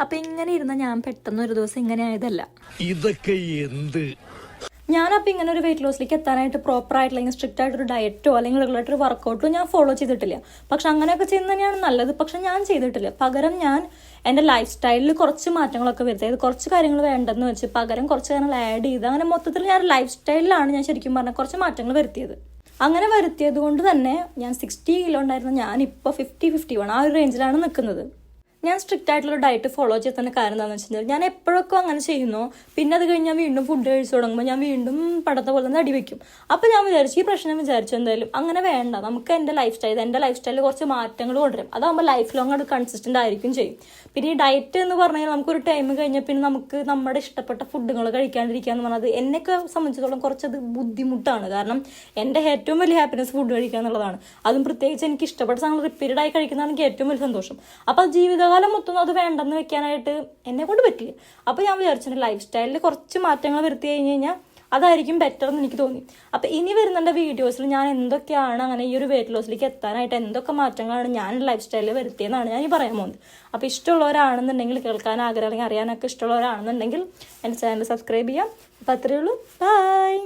അപ്പോൾ ഇങ്ങനെ ഇരുന്ന ഞാൻ പെട്ടെന്ന് ഒരു ദിവസം ഇങ്ങനെ ആയതല്ല. ഇതൊക്കെ എന്ത്? ഞാനപ്പോൾ ഇങ്ങനെ ഒരു വെയിറ്റ് ലോസിലേക്ക് എത്താനായിട്ട് പ്രോപ്പറായിട്ടുള്ള അല്ലെങ്കിൽ സ്ട്രിക്റ്റ് ആയിട്ടൊരു ഡയറ്റോ അല്ലെങ്കിൽ റെഗുലറായിട്ടൊരു വർക്കൗട്ടോ ഞാൻ ഫോളോ ചെയ്തിട്ടില്ല. പക്ഷെ അങ്ങനെയൊക്കെ ചെയ്യുന്നത് തന്നെയാണ് നല്ലത്. പക്ഷെ ഞാൻ ചെയ്തിട്ടില്ല. പകരം ഞാൻ എൻ്റെ ലൈഫ് സ്റ്റൈലിൽ കുറച്ച് മാറ്റങ്ങളൊക്കെ വരുത്തിയത്, കുറച്ച് കാര്യങ്ങൾ വേണ്ടെന്ന് വെച്ച് പകരം കുറച്ച് കാര്യങ്ങൾ ആഡ് ചെയ്ത്, അങ്ങനെ മൊത്തത്തിൽ ഞാൻ ലൈഫ് സ്റ്റൈലിലാണ് ഞാൻ ശരിക്കും പറഞ്ഞാൽ കുറച്ച് മാറ്റങ്ങൾ വരുത്തിയത്. അങ്ങനെ വരുത്തിയത് കൊണ്ട് തന്നെ ഞാൻ 60 കിലോ ഉണ്ടായിരുന്ന ഞാനിപ്പോൾ 50-51 ആ ഒരു റേഞ്ചിലാണ് നിൽക്കുന്നത്. ഞാൻ സ്ട്രിക്റ്റ് ആയിട്ടുള്ള ഡയറ്റ് ഫോളോ ചെയ്തതിൻ്റെ കാര്യം എന്താണെന്ന് വെച്ച് കഴിഞ്ഞാൽ ഞാൻ എപ്പോഴൊക്കെ അങ്ങനെ ചെയ്യുന്നു, പിന്നെ അത് കഴിഞ്ഞ് ഞാൻ വീണ്ടും ഫുഡ് കഴിച്ചു തുടങ്ങുമ്പോൾ ഞാൻ വീണ്ടും പടത്തെ പോലെ തന്നെ അടി വയ്ക്കും. അപ്പോൾ ഞാൻ വിചാരിച്ചു, ഈ പ്രശ്നം വിചാരിച്ചു എന്തായാലും അങ്ങനെ വേണ്ട, നമുക്ക് എൻ്റെ ലൈഫ് സ്റ്റൈലിൽ കുറച്ച് മാറ്റങ്ങൾ കൊണ്ടുവരും. അതാകുമ്പോൾ ലൈഫ് ലോങ് അത് കൺസിസ്റ്റൻ്റ് ആയിരിക്കും ചെയ്യും. പിന്നെ ഈ ഡയറ്റ് എന്ന് പറഞ്ഞാൽ നമുക്കൊരു ടൈം കഴിഞ്ഞാൽ പിന്നെ നമുക്ക് നമ്മുടെ ഇഷ്ടപ്പെട്ട ഫുഡുകൾ കഴിക്കാണ്ടിരിക്കുക എന്ന് പറഞ്ഞത് എന്നെയൊക്കെ സംബന്ധിച്ചിടത്തോളം കുറച്ചത് ബുദ്ധിമുട്ടാണ്. കാരണം എൻ്റെ ഏറ്റവും വലിയ ഹാപ്പിനെസ് ഫുഡ് കഴിക്കുക എന്നുള്ളതാണ്. അതും പ്രത്യേകിച്ച് എനിക്ക് ഇഷ്ടപ്പെട്ട സാധനങ്ങൾ റിപ്പീറ്റഡ് ആയി കഴിക്കുന്നതാണ് എനിക്ക് ഏറ്റവും വലിയ സന്തോഷം. അപ്പോൾ ജീവിതകാലം മൊത്തം അത് വേണ്ടെന്ന് വെക്കാനായിട്ട് എന്നെ കൊണ്ട് പറ്റില്ല. അപ്പോൾ ഞാൻ വിചാരിച്ചിട്ടുണ്ട് ലൈഫ് സ്റ്റൈലിൽ കുറച്ച് മാറ്റങ്ങൾ വരുത്തി കഴിഞ്ഞ് കഴിഞ്ഞാൽ അതായിരിക്കും ബെറ്റർ എന്ന് എനിക്ക് തോന്നി. അപ്പോൾ ഇനി വരുന്ന വീഡിയോസിൽ ഞാൻ എന്തൊക്കെയാണ് അങ്ങനെ ഈ ഒരു വെയിറ്റ് ലോസിലേക്ക് എത്താനായിട്ട് എന്തൊക്കെ മാറ്റങ്ങളാണ് ഞാൻ ലൈഫ് സ്റ്റൈലിൽ വരുത്തിയെന്നാണ് ഞാൻ ഈ പറയാൻ പോകുന്നത്. അപ്പോൾ ഇഷ്ടമുള്ളവരാണെന്നുണ്ടെങ്കിൽ, കേൾക്കാൻ ആഗ്രഹം അല്ലെങ്കിൽ അറിയാനൊക്കെ ഇഷ്ടമുള്ളവരാണെന്നുണ്ടെങ്കിൽ എൻ്റെ ചാനൽ സബ്സ്ക്രൈബ് ചെയ്യാം. അപ്പോൾ അത്രയേ ഉള്ളൂ. ബൈ.